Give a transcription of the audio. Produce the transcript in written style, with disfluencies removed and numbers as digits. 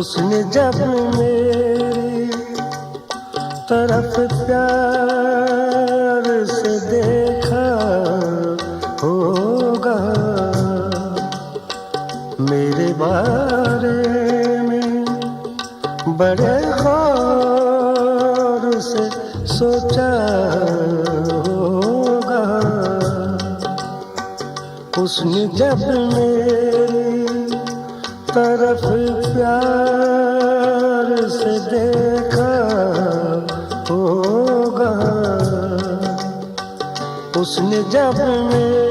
उसने जब मेरी तरफ प्यार से देखा होगा, मेरे बारे में बड़े गौर से सोचा होगा। उसने जब मेरी तरफ प्यार से देखा होगा, उसने जब मेरी